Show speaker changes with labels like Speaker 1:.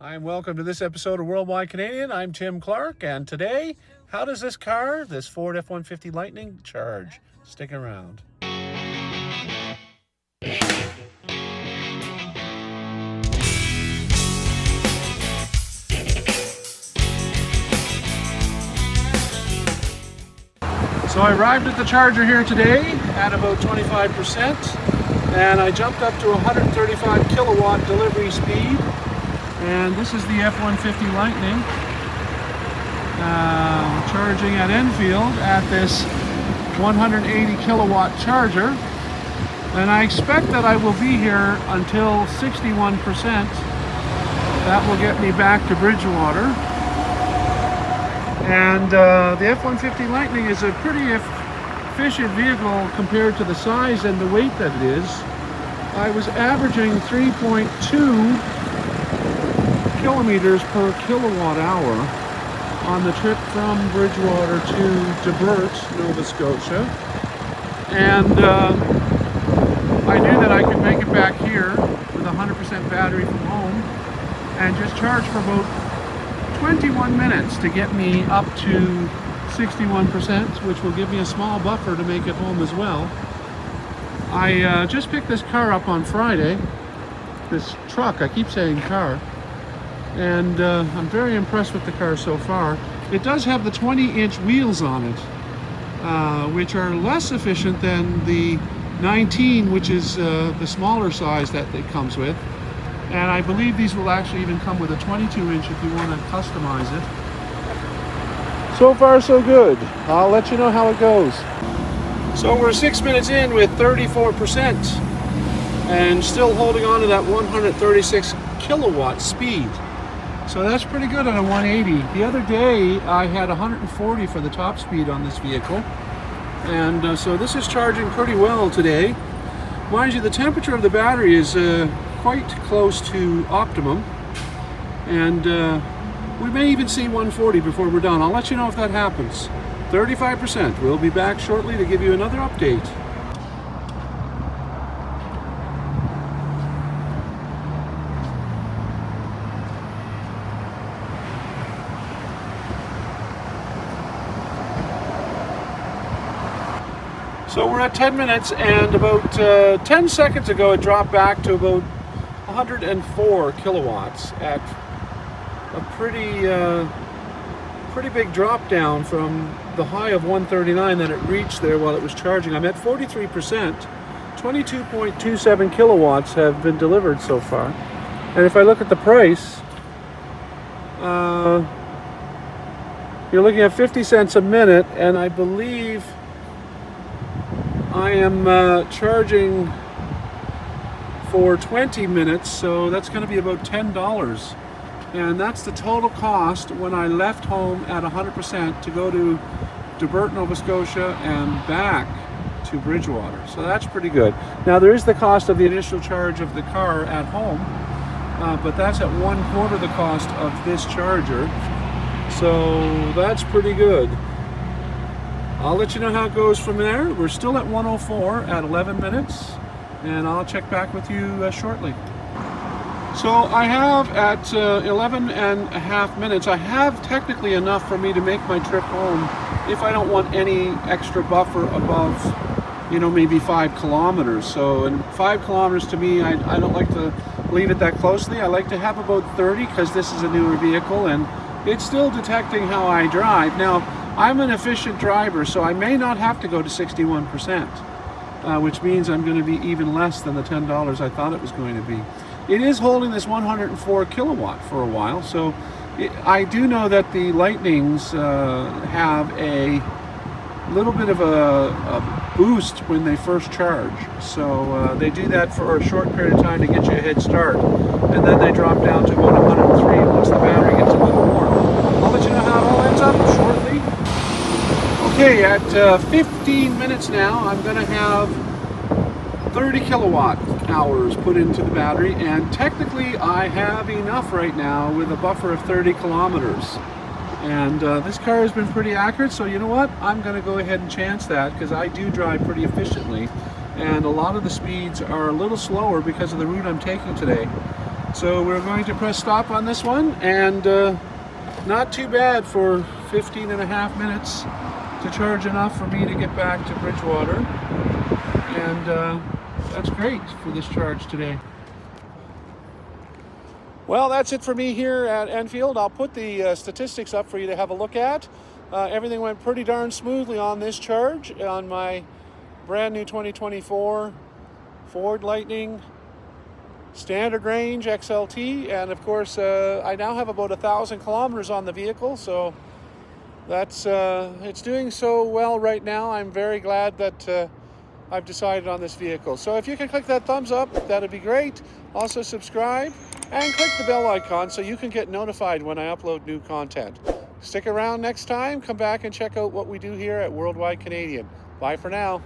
Speaker 1: I'm welcome to this episode of Worldwide Canadian. I'm Tim Clark, and today, how does this car, this Ford F-150 Lightning, charge? Stick around. So I arrived at the charger here today at about 25%, and I jumped up to 135 kilowatt delivery speed. And this is the F-150 Lightning charging at Enfield at this 180 kilowatt charger. And I expect that I will be here until 61%. That will get me back to Bridgewater. And the F-150 Lightning is a pretty efficient vehicle compared to the size and the weight that it is. I was averaging 3.2 kilometers per kilowatt hour on the trip from Bridgewater to Nova Scotia, and I knew that I could make it back here with 100% battery from home and just charge for about 21 minutes to get me up to 61%, which will give me a small buffer to make it home as well. I just picked this car up on Friday, this truck, I keep saying car, and I'm very impressed with the car so far. It does have the 20-inch wheels on it, which are less efficient than the 19, which is the smaller size that it comes with. And I believe these will actually even come with a 22-inch if you want to customize it. So far, so good. I'll let you know how it goes. So we're 6 minutes in with 34% and still holding on to that 136 kilowatt speed. So that's pretty good on a 180. The other day I had 140 for the top speed on this vehicle, and so this is charging pretty well today. Mind you, the temperature of the battery is quite close to optimum, and we may even see 140 before we're done. I'll let you know if that happens. 35%. We'll be back shortly to give you another update. So we're at 10 minutes, and about 10 seconds ago it dropped back to about 104 kilowatts at a pretty big drop down from the high of 139 that it reached there while it was charging. I'm at 43%. 22.27 kilowatts have been delivered so far. And if I look at the price, you're looking at 50 cents a minute, and I believe I am charging for 20 minutes, so that's going to be about $10. And that's the total cost when I left home at 100% to go to Nova Scotia and back to Bridgewater. So that's pretty good. Now there is the cost of the initial charge of the car at home, but that's at 1/4 the cost of this charger. So that's pretty good. I'll let you know how it goes from there. We're still at 104 at 11 minutes, and I'll check back with you shortly. So I have at 11 and a half minutes, I have technically enough for me to make my trip home if I don't want any extra buffer above, maybe 5 kilometers. So, and 5 kilometers to me, I don't like to leave it that closely. I like to have about 30 because this is a newer vehicle and it's still detecting how I drive. Now, I'm an efficient driver, so I may not have to go to 61%, which means I'm going to be even less than the $10 I thought it was going to be. It is holding this 104 kilowatt for a while, so I do know that the Lightnings have a little bit of a boost when they first charge. So they do that for a short period of time to get you a head start, and then they drop down to about 103 once the battery gets a little warm. I'll let you know how it all ends up shortly. Okay, at 15 minutes now, I'm going to have 30 kilowatt hours put into the battery, and technically I have enough right now with a buffer of 30 kilometers. And this car has been pretty accurate, so you know what? I'm going to go ahead and chance that because I do drive pretty efficiently, and a lot of the speeds are a little slower because of the route I'm taking today. So we're going to press stop on this one, and not too bad for 15 and a half minutes to charge enough for me to get back to Bridgewater. And that's great for this charge today. Well, that's it for me here at Enfield. I'll put the statistics up for you to have a look at. Everything went pretty darn smoothly on this charge on my brand new 2024 Ford Lightning standard range XLT, and of course I now have about 1,000 kilometers on the vehicle, so that's it's doing so well right now. I'm very glad that I've decided on this vehicle. So if you can click that thumbs up, that'd be great. Also subscribe and click the bell icon so you can get notified when I upload new content. Stick around next time. Come back and check out what we do here at Worldwide Canadian. Bye for now.